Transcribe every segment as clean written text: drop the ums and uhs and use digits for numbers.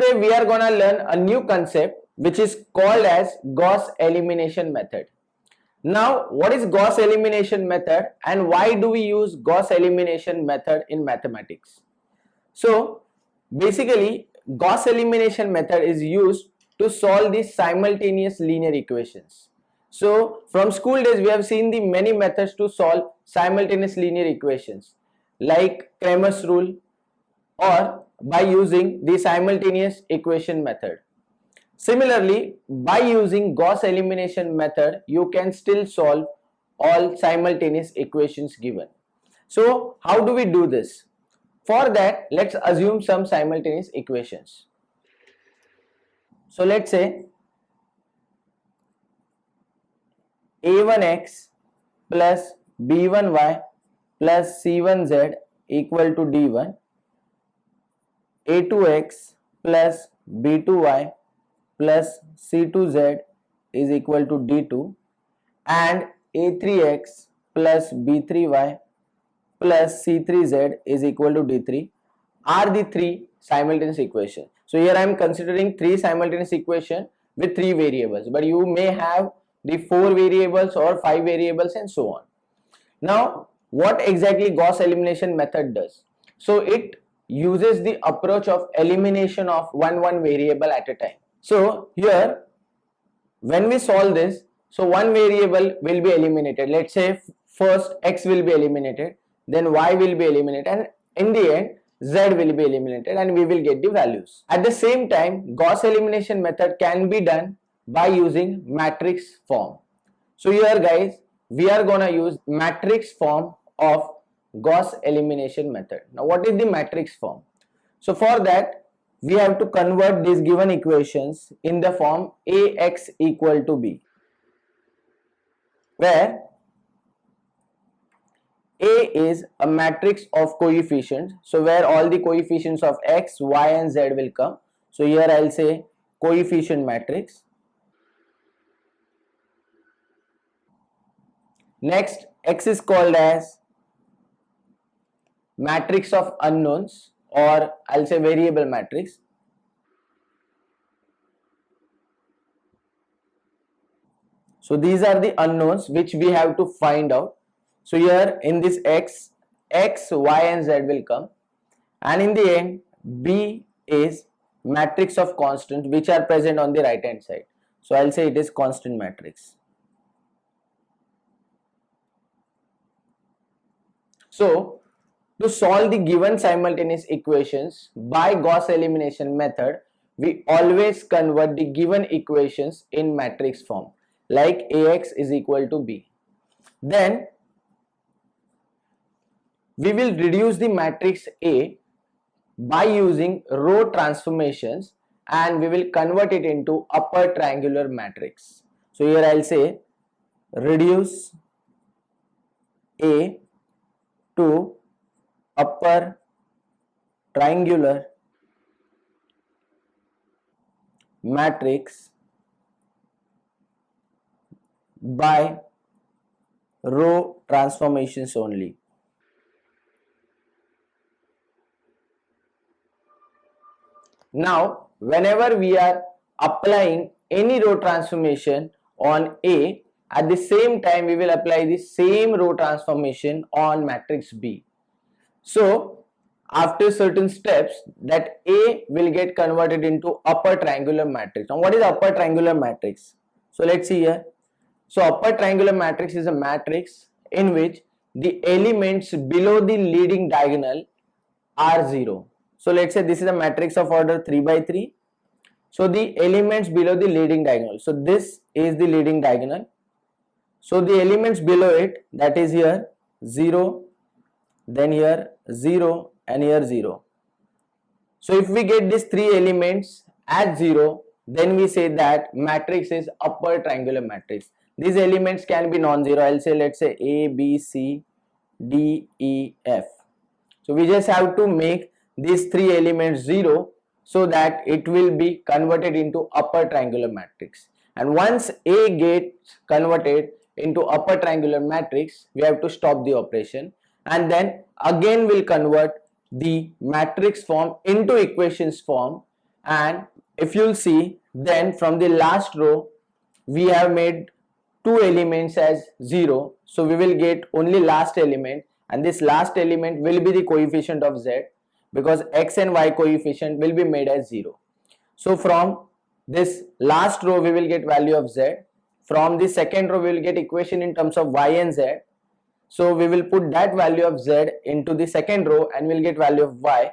Today we are gonna learn a new concept which is called as Gauss elimination method. Now, what is Gauss elimination method and why do we use Gauss elimination method in mathematics? So, basically, Gauss elimination method is used to solve the simultaneous linear equations. So, from school days, we have seen the many methods to solve simultaneous linear equations like Cramer's rule or by using the simultaneous equation method. Similarly, by using Gauss elimination method, you can still solve all simultaneous equations given. So, how do we do this? For that, let's assume some simultaneous equations. So, let's say a1x plus b1y plus c1z equal to d1, a2x plus b2y plus c2z is equal to d2 and a3x plus b3y plus c3z is equal to d3 are the three simultaneous equations. So here I am considering three simultaneous equations with three variables, but you may have the 4 variables or 5 variables and so on. Now, what exactly Gauss elimination method does? So it uses the approach of elimination of one variable at a time. So here, when we solve this, so one variable will be eliminated. Let's say first x will be eliminated, then y will be eliminated, and in the end z will be eliminated, and we will get the values. At the same time, Gauss elimination method can be done by using matrix form. So here guys, we are gonna use matrix form of Gauss elimination method. Now what is the matrix form? So for that, we have to convert these given equations in the form Ax equal to b, where A is a matrix of coefficients, so where all the coefficients of x, y and z will come. So here I will say coefficient matrix. Next, x is called as matrix of unknowns, or I'll say variable matrix. So these are the unknowns which we have to find out. So here in this x, y and z will come, and in the end b is matrix of constants which are present on the right hand side. So I'll say it is constant matrix. So to solve the given simultaneous equations by Gauss elimination method, we always convert the given equations in matrix form, like Ax is equal to b. Then we will reduce the matrix A by using row transformations, and we will convert it into upper triangular matrix. So here I will say reduce A to upper triangular matrix by row transformations only. Now, whenever we are applying any row transformation on A, at the same time we will apply the same row transformation on matrix B. So after certain steps, that A will get converted into upper triangular matrix. Now what is upper triangular matrix? So let's see here. So upper triangular matrix is a matrix in which the elements below the leading diagonal are 0. So let's say this is a matrix of order 3 by 3. So the elements below the leading diagonal. So this is the leading diagonal. So the elements below it, that is here 0, then here 0 and here 0. So if we get these three elements at 0, then we say that matrix is upper triangular matrix. These elements can be non-zero. I'll say, let's say A, B, C, D, E, F. So we just have to make these three elements 0 so that it will be converted into upper triangular matrix. And once A gets converted into upper triangular matrix, we have to stop the operation, and then again we'll convert the matrix form into equations form, and if you'll see, then from the last row we have made two elements as 0, so we will get only last element, and this last element will be the coefficient of z, because x and y coefficient will be made as 0. So from this last row we will get value of z, from the second row we will get equation in terms of y and z, so we will put that value of z into the second row and we'll get value of y,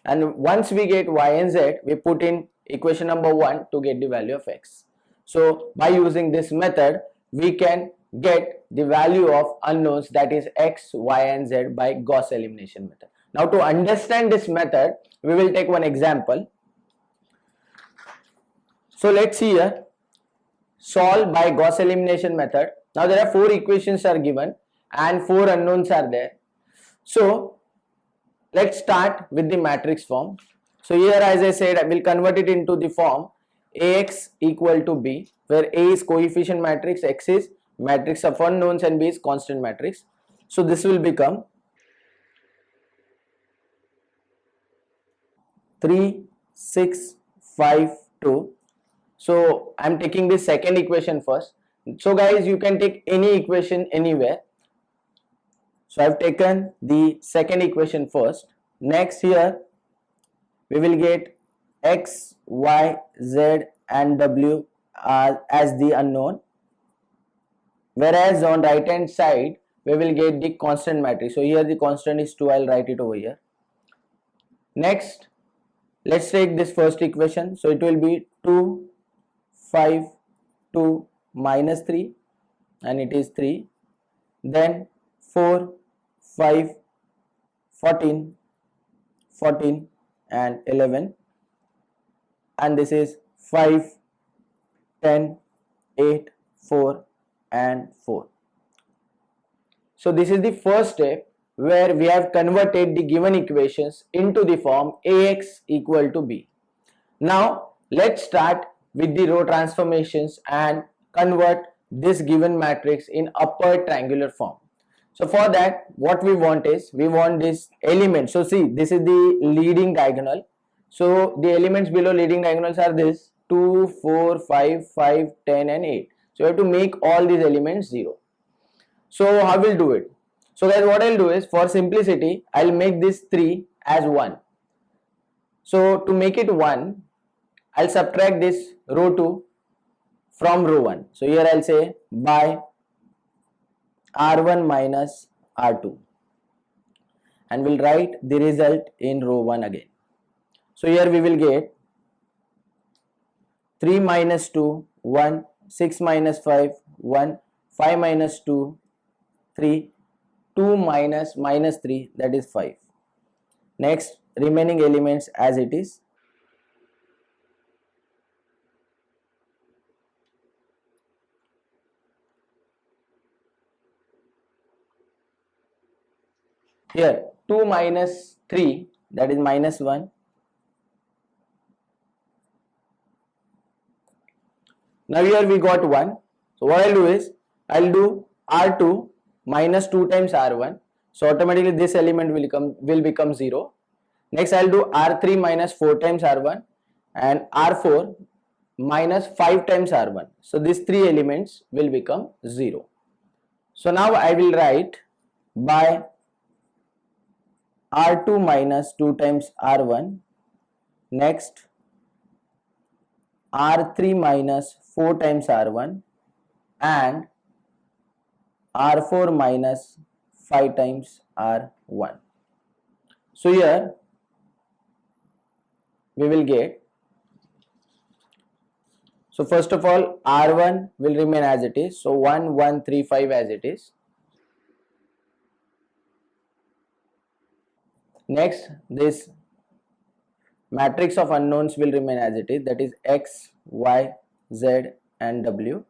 and once we get y and z we put in equation number 1 to get the value of x. So by using this method we can get the value of unknowns, that is x, y and z, by Gauss elimination method. Now to understand this method we will take one example. So let's see here, solve by Gauss elimination method. Now there are 4 equations are given and 4 unknowns are there. So let's start with the matrix form. So here, as I said, I will convert it into the form Ax equal to B, where A is coefficient matrix, X is matrix of unknowns and B is constant matrix. So this will become 3, 6, 5, 2. So I am taking the second equation first. So guys, you can take any equation anywhere. So I have taken the second equation first. Next here we will get x, y, z and w as the unknown, whereas on right hand side we will get the constant matrix. So here the constant is 2, I will write it over here. Next let's take this first equation. So it will be 2, 5, 2 minus 3 and it is 3. Then 4, 5, 14, 14 and 11, and this is 5, 10, 8, 4 and 4. So this is the first step where we have converted the given equations into the form Ax equal to B. Now let's start with the row transformations and convert this given matrix in upper triangular form. So for that what we want is, we want this element. So see, this is the leading diagonal. So the elements below leading diagonals are this 2, 4, 5, 5, 10 and 8. So you have to make all these elements 0. So how we'll do it? So guys, what I'll do is, for simplicity I'll make this 3 as 1. So to make it 1, I'll subtract this row 2 from row 1. So here I'll say by R1 minus R2 and we'll write the result in row 1 again. So here we will get 3 minus 2, 1, 6 minus 5, 1, 5 minus 2, 3, 2 minus minus 3, that is 5. Next, remaining elements as it is. Here 2 minus 3, that is minus 1. Now here we got 1. So what I'll do is, I'll do R2 minus 2 times R1. So automatically this element will become 0. Next I'll do R3 minus 4 times R1 and R4 minus 5 times R1. So these 3 elements will become 0. So now I will write by R2 minus 2 times R1, next R3 minus 4 times R1 and R4 minus 5 times R1. So here we will get, so first of all R1 will remain as it is, so 1, 1, 3, 5 as it is. Next, this matrix of unknowns will remain as it is, that is x, y, z and w.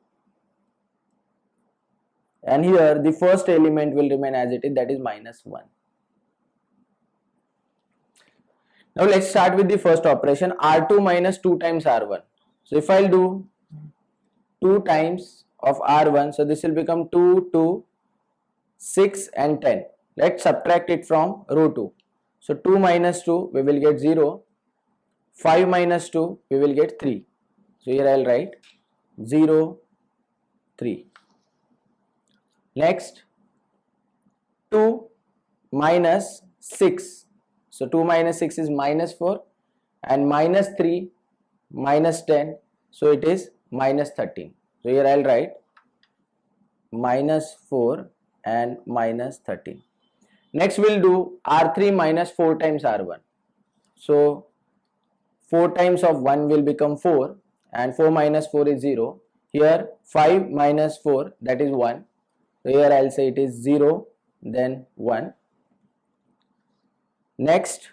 And here the first element will remain as it is, that is minus 1. Now let's start with the first operation, R2 minus 2 times R1. So if I'll do 2 times of R1, so this will become 2, 2, 6 and 10. Let's subtract it from row 2. So 2 minus 2 we will get 0, 5 minus 2, we will get 3. So here I will write 0, 3. Next, 2 minus 6. So 2 minus 6 is minus 4, and minus 3 minus 10. So it is minus 13. So here I will write minus 4 and minus 13. Next we will do R3 minus 4 times R1. So 4 times of 1 will become 4, and 4 minus 4 is 0. Here 5 minus 4, that is 1. So here I will say it is 0, then 1. Next,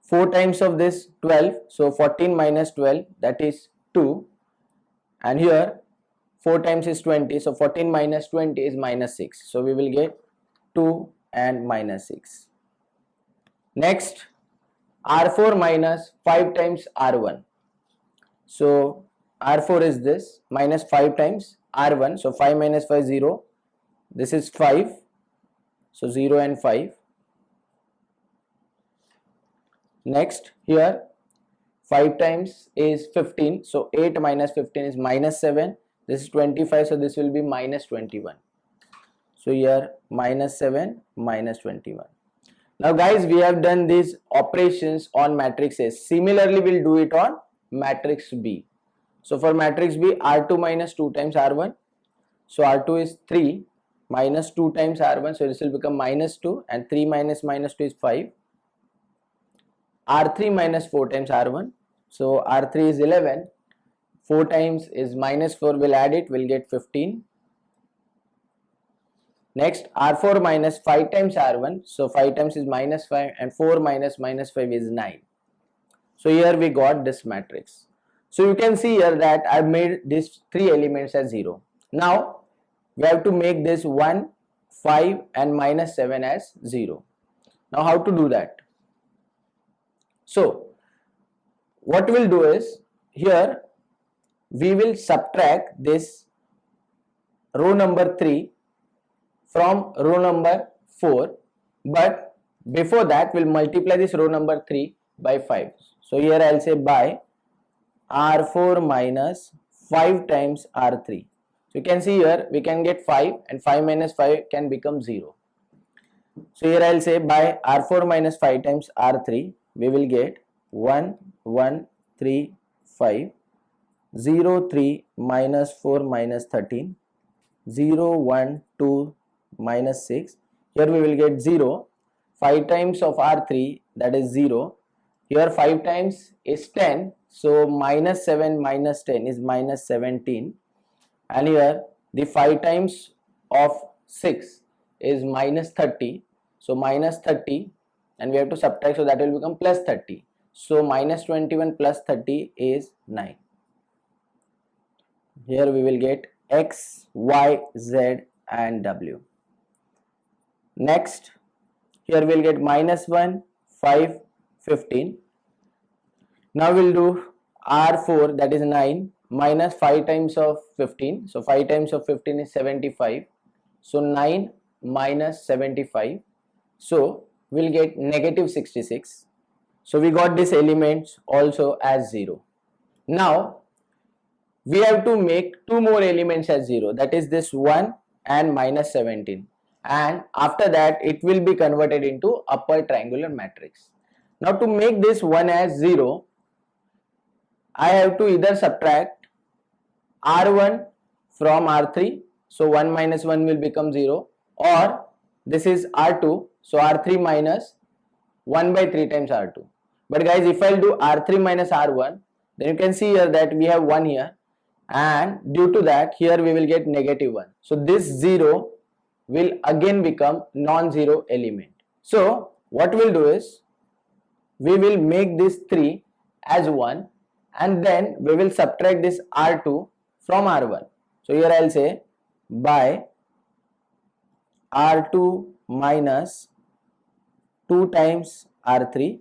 4 times of this 12, so 14 minus 12, that is 2, and here 4 times is 20, so 14 minus 20 is minus 6. So we will get 2 and minus 6. Next, R4 minus 5 times R1. So R4 is this, minus 5 times R1. So 5 minus 5 is 0. This is 5. So 0 and 5. Next, here 5 times is 15. So 8 minus 15 is minus 7. This is 25. So this will be minus 21. So here minus 7, minus 21. Now guys, we have done these operations on matrix A. Similarly, we will do it on matrix B. So for matrix B, R2 minus 2 times R1. So R2 is 3 minus 2 times R1. So this will become minus 2, and 3 minus minus 2 is 5. R3 minus 4 times R1. So R3 is 11. 4 times is minus 4. We'll add it. We'll get 15. Next, R4 minus 5 times R1. So 5 times is minus 5, and 4 minus minus 5 is 9. So here we got this matrix. So you can see here that I have made these 3 elements as 0. Now we have to make this 1, 5 and minus 7 as 0. Now how to do that? So what we'll do is, here we will subtract this row number 3 from row number 4, but before that we'll multiply this row number 3 by 5. So here I'll say by R4 minus 5 times R3. So you can see here we can get 5, and 5 minus 5 can become 0. So here I'll say by R4 minus 5 times R3, we will get 1, 1, 3, 5, 0, 3, minus 4, minus 13, 0, 1, 2, minus 6. Here we will get 0. 5 times of R3, that is 0. Here 5 times is 10. So minus 7 minus 10 is minus 17. And here the 5 times of 6 is minus 30. So minus 30, and we have to subtract, so that will become plus 30. So minus 21 plus 30 is 9. Here we will get X, Y, Z and W. Next, here we will get minus 1, 5, 15. Now we will do R4, that is 9, minus 5 times of 15. So 5 times of 15 is 75. So 9 minus 75. So we will get negative 66. So we got these elements also as 0. Now we have to make 2 more elements as 0, that is this 1 and minus 17, and after that it will be converted into upper triangular matrix. Now to make this 1 as 0, I have to either subtract R1 from R3, so 1 minus 1 will become 0, or this is R2, so R3 minus 1 by 3 times R2. But guys, if I'll do R3 minus R1, then you can see here that we have 1 here, and due to that here we will get negative 1. So this 0 will again become non-zero element. So what we'll do is, we will make this 3 as 1, and then we will subtract this R2 from R1. So here I'll say by R2 minus 2 times R3.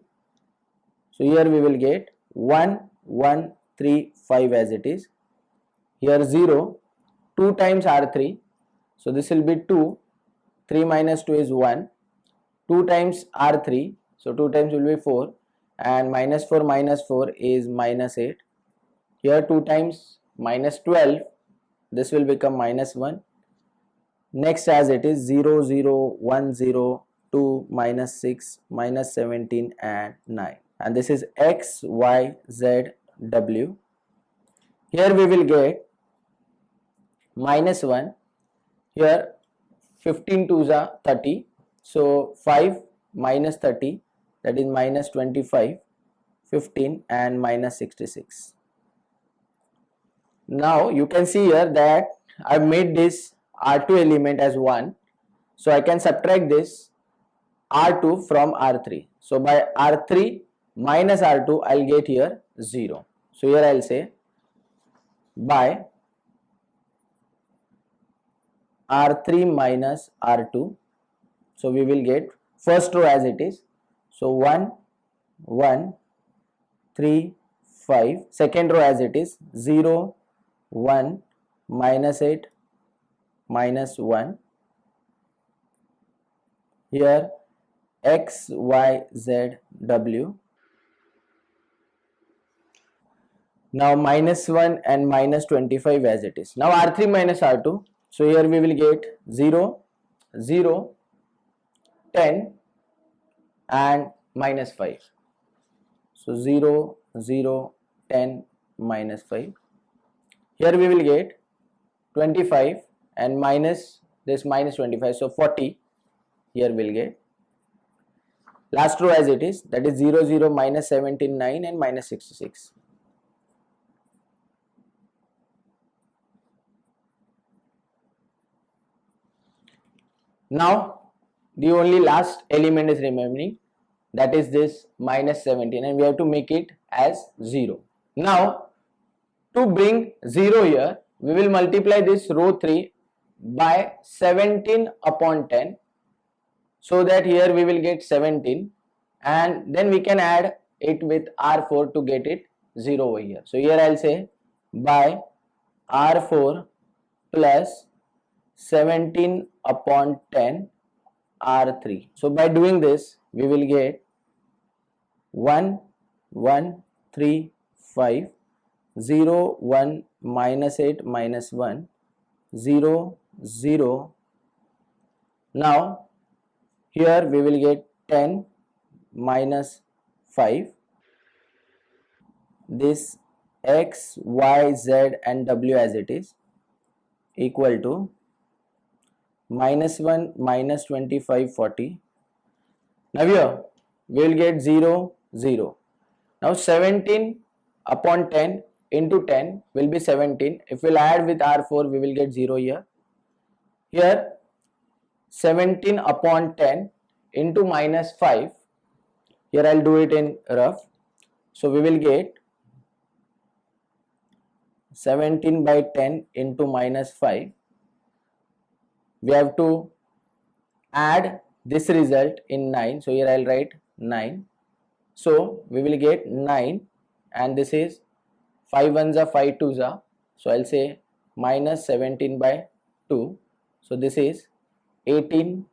So here we will get 1, 1, 3, 5 as it is. Here 0, 2 times R3. So this will be 2. 3 minus 2 is 1. 2 times R3. So 2 times will be 4. and minus 4 is minus 8. Here 2 times minus 12, this will become minus 1. Next as it is 0, 0, 1, 0, 2, minus 6, minus 17 and 9. And this is x, y, z, w. Here we will get minus 1. Here 15 twos are 30. So 5 minus 30, that is minus 25, 15 and minus 66. Now you can see here that I have made this R2 element as 1. So I can subtract this R2 from R3. So by R3 minus R2 I will get here 0. So here I will say by R3 minus R2. So we will get first row as it is. So 1, 1, 3, 5. Second row as it is 0, 1, minus 8, minus 1. Here x, y, z, w. Now minus 1 and minus 25 as it is. Now R3 minus R2. So here we will get 0, 0, 10 and minus 5. So 0, 0, 10, minus 5. Here we will get 25 and minus this minus 25. So 40 here we will get. Last row as it is, that is 0, 0, minus 17, 9 and minus 66. Now the only last element is remaining, that is this minus 17, and we have to make it as 0. Now to bring 0 here, we will multiply this row 3 by 17 upon 10, so that here we will get 17, and then we can add it with R4 to get it 0 over here. So here I will say by R4 plus 17 upon 10 R3. So by doing this we will get 1, 1, 3, 5, 0, 1, minus 8, minus 1, 0, 0. Now here we will get 10 minus 5. This x, y, z and w as it is equal to minus 1, minus 25, 40. Now here we will get 0, 0. Now 17 upon 10 into 10 will be 17. If we will add with R4 we will get 0 here. Here 17 upon 10 into minus 5. Here I will do it in rough. So we will get 17 by 10 into minus 5. We have to add this result in 9. So here I will write 9. So we will get 9, and this is 5 ones are 5 twos are. So I will say minus 17 by 2. So this is 18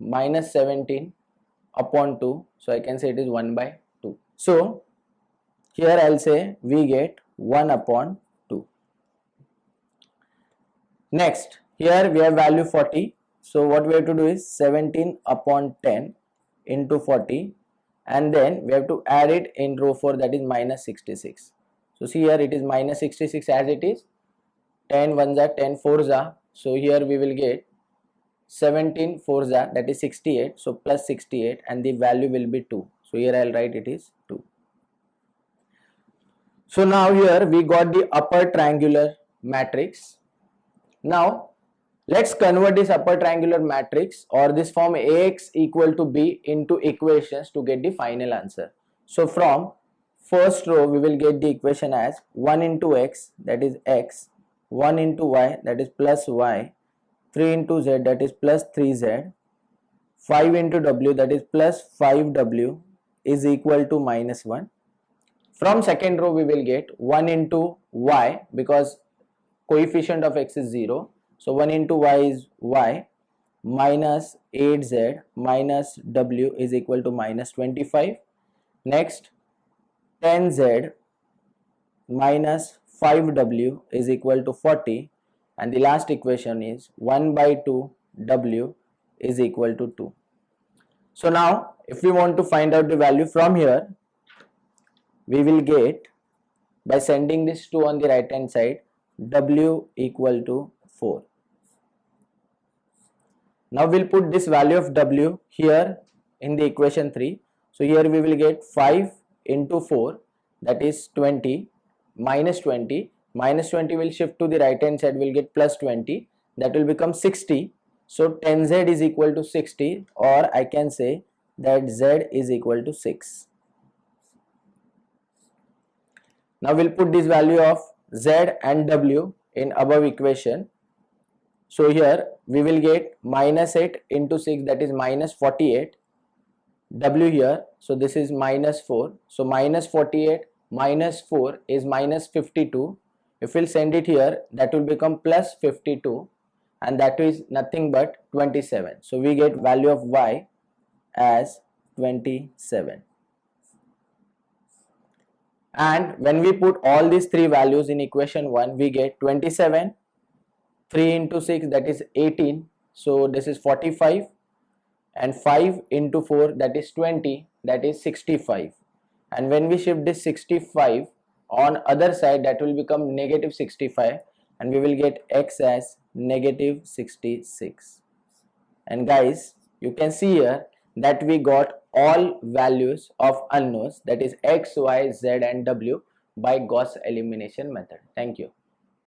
minus 17 upon 2. So I can say it is 1 by 2. So here I will say we get 1 upon 2. Next, here we have value 40. So what we have to do is 17 upon 10 into 40, and then we have to add it in row 4, that is minus 66. So see here it is minus 66 as it is. 10 ones are 10 fours are. So here we will get 17 fours are, that is 68. So plus 68, and the value will be 2. So here I will write it is 2. So now here we got the upper triangular matrix. Now let's convert this upper triangular matrix or this form Ax equal to B into equations to get the final answer. So from first row we will get the equation as 1 into x, that is x, 1 into y, that is plus y, 3 into z, that is plus 3z, 5 into w, that is plus 5w, is equal to minus 1. From second row we will get 1 into y, because coefficient of x is 0. So 1 into y is y, minus 8z minus w is equal to minus 25. Next, 10z minus 5w is equal to 40, and the last equation is 1 by 2w is equal to 2. So now if we want to find out the value from here, we will get, by sending this 2 on the right hand side, w equal to 4. Now we'll put this value of w here in the equation 3. So here we will get 5 into 4, that is 20, minus 20. Minus 20 will shift to the right hand side, we'll get plus 20, that will become 60. So 10z is equal to 60, or I can say that z is equal to 6. Now we'll put this value of z and w in above equation. So here we will get minus 8 into 6, that is minus 48, w here, so this is minus 4. So minus 48 minus 4 is minus 52. If we'll send it here, that will become plus 52, and that is nothing but 27. So we get value of y as 27. And when we put all these three values in equation 1, we get 27, 3 into 6, that is 18, so this is 45, and 5 into 4, that is 20, that is 65. And when we shift this 65 on other side, that will become negative 65, and we will get x as negative 66. And guys, you can see here that we got all values of unknowns, that is x, y, z and w, by Gauss elimination method. Thank you.